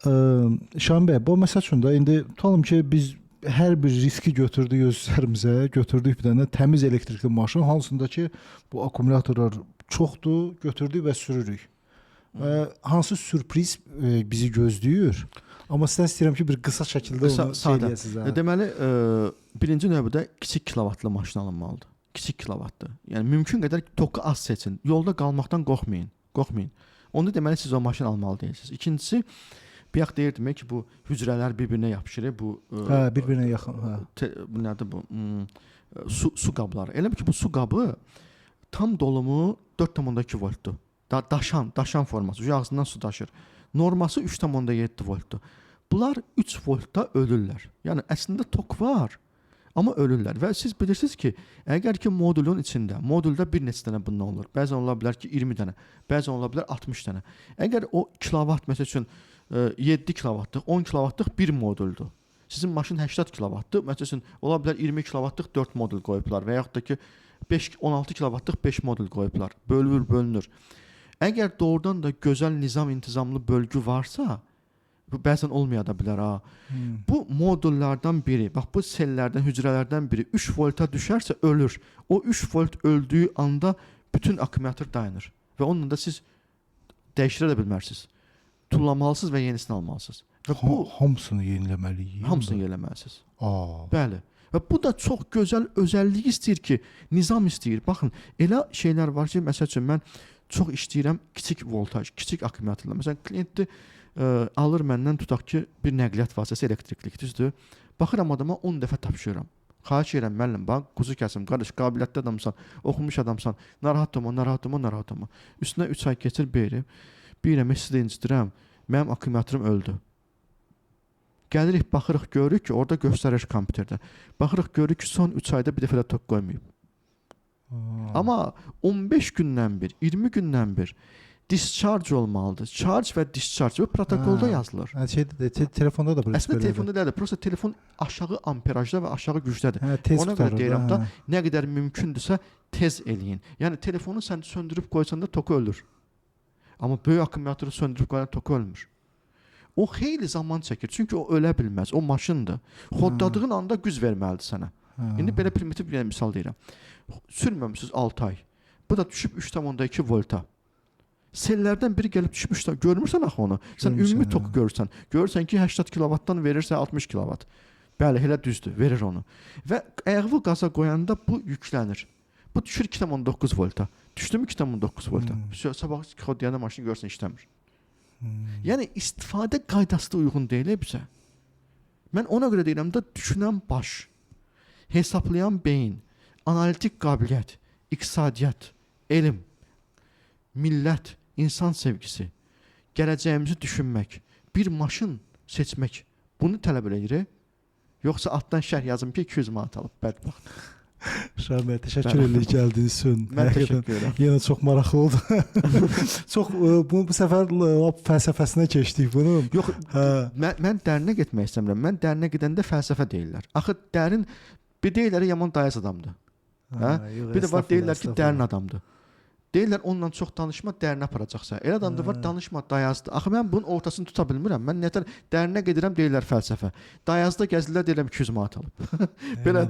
Şahin bəy, bu məsəl üçün də indi tutalım ki, biz hər bir riski götürdük öz üzərimizə, götürdük bir dənə təmiz elektrikli maşın, hansındakı bu akkumulyatorlar çoxdur, götürdük və sürürük. Hansı sürpriz bizi gözləyir? Amma sizdən istəyirəm ki, bir qısa şəkildə onu söyləyəsiniz. Deməli, birinci növbədə kiçik kilovatlı maşın alınmalıdır. Kiçik kilovatlı. Yəni mümkün qədər toku az seçin. Yolda qalmaqdan qorxmayın. Qorxmayın. Onda deməli siz o maşın almalı deyilsiniz. İkincisi, bayaq deyirdim ki, bu hücrələr bir-birinə yapışır. Bu bir-birinə yaxın. Bu nədir bu? Su qabları. Elə ki, bu su qabı tam dolumu 4,2 voltdur. Daşan forması. Ağzından su daşır. Norması 3,7 voltdur. Bunlar 3 voltda ölürlər. Yəni əslində tok var, amma ölürlər. Və siz bilirsiniz ki, əgər ki modulun içində, modulda bir neçə dənə bundan olur. Bəzən ola bilər ki 20 dənə, bəzən ola bilər 60 dənə. Əgər o kilovat məsəl üçün 7 kilovatlıq, 10 kilovatlıq bir moduldur. Sizin maşın 80 kilovatdır. Məsəl üçün ola bilər 20 kilovatlıq 4 modul qoyublar və yaxud da ki 16 kilovatlıq 5 modul qoyublar. Bölünür. Əgər doğrudan da gözəl nizam intizamlı bölgü varsa, bu bəzən olmaya da bilər ha. Bu modullardan biri, bax bu sellərdən, hücrələrdən biri 3 volta düşərsə ölür. O 3 volt öldüyü anda bütün akkumulyator dayanır və onunla da siz dəyişdirə də bilmərsiniz. Tullamalısınız və yenisini almalısınız. Və bu hamısını yeniləməliyik. Hamısını yeniləməlisiniz. Bəli. Və bu da çox gözəl özəllik istəyir ki, nizam istəyir. Baxın, elə şeylər var ki, məsəl üçün mən çox işləyirəm kiçik voltaj, kiçik akkumulyatorla. Məsələn, klientdir alır məndən tutaq ki, bir nəqliyyat vasitəsi elektriklik, düzdür? Baxıram adama 10 dəfə tapşırıram. Xahiş edirəm müəllim, bax, quzu kəsim, qardaş, qabiliyyətli adamsan, oxumuş adamsan, narahat olma. Üstünə 3 ay keçir beyri. Birəm, sizi incidirəm, mənim akkumulatorum öldü. Gəlirik, baxırıq, görürük ki, orada göstərir kompüterdə. Baxırıq, görürük ki, son 3 ayda bir dəfə də tok qoymayıb. Amma 15 gündən bir, 20 gündən bir discharge olmalıdır. Charge və discharge bu protokolda yazılır. Telefonda da belə. Əslində telefonda deyil, prosta telefon aşağı amperajda və aşağı gücdədir. Ona görə deyirəm da, nə qədər mümkündürsə tez eləyin. Yəni telefonu sən söndürüb qoysan da toku ölür. Amma böyük akkumulatoru söndürüb qoyan toku ölmür. O xeyli zaman çəkir. Çünki o ölə bilməz. O maşındır. Xoddadığın anda güc verməlidir sənə. İndi belə primitiv bir misal deyirəm. Sürməmişsiniz 6 ay. Bu da düşüb 3,2 volta. Sellərdən biri gəlib düşüb 3 ay. Görmürsən axı onu. Sən ümumi toku görürsən. Görürsən ki 80 kilovatdan verirsə 60 kilovat. Bəli, elə düzdür. Verir onu. Və ayağı qaza qoyanda bu yüklənir. Bu düşür 2,9 volta. Düşdü mü 2,9 volta? Sabah xoddiyanda maşını görsən işləmir. Yəni istifadə qaydası da uyğun deyil bizə. Mən ona görə deyirəm də düşünən baş, hesaplayan beyin, analitik qabiliyyət, iqtisadiyyat, elm, millət, insan sevgisi, gələcəyimizi düşünmək, bir maşın seçmək, bunu tələb edir. Yoxsa altdan şərh yazım ki 200 manat alıb, bədbəxt. Şahin bəy, təşəkkür edirəm gəldiyiniz üçün. Mən təşəkkür edirəm. Yenə çox maraqlı oldu. Çox bu səfər fəlsəfəsinə keçdik bunu. Yox, mən dərinə getmək istəmirəm. Mən dərinə gedəndə fəlsəfə deyirlər. Axı dərin bir deyirlər yaman dayaz adamdır. Bir də var deyirlər ki, dərin adamdır. Deyirlər onunla çox danışma, dərinə aparacaqsa. Elə adam da var danışma, dayazdır. Axı mən bunun ortasını tuta bilmirəm. Mən nətər dərinə gedirəm deyirlər fəlsəfə. Dayazda gəzirlər deyirəm 200 manat alıb. Belə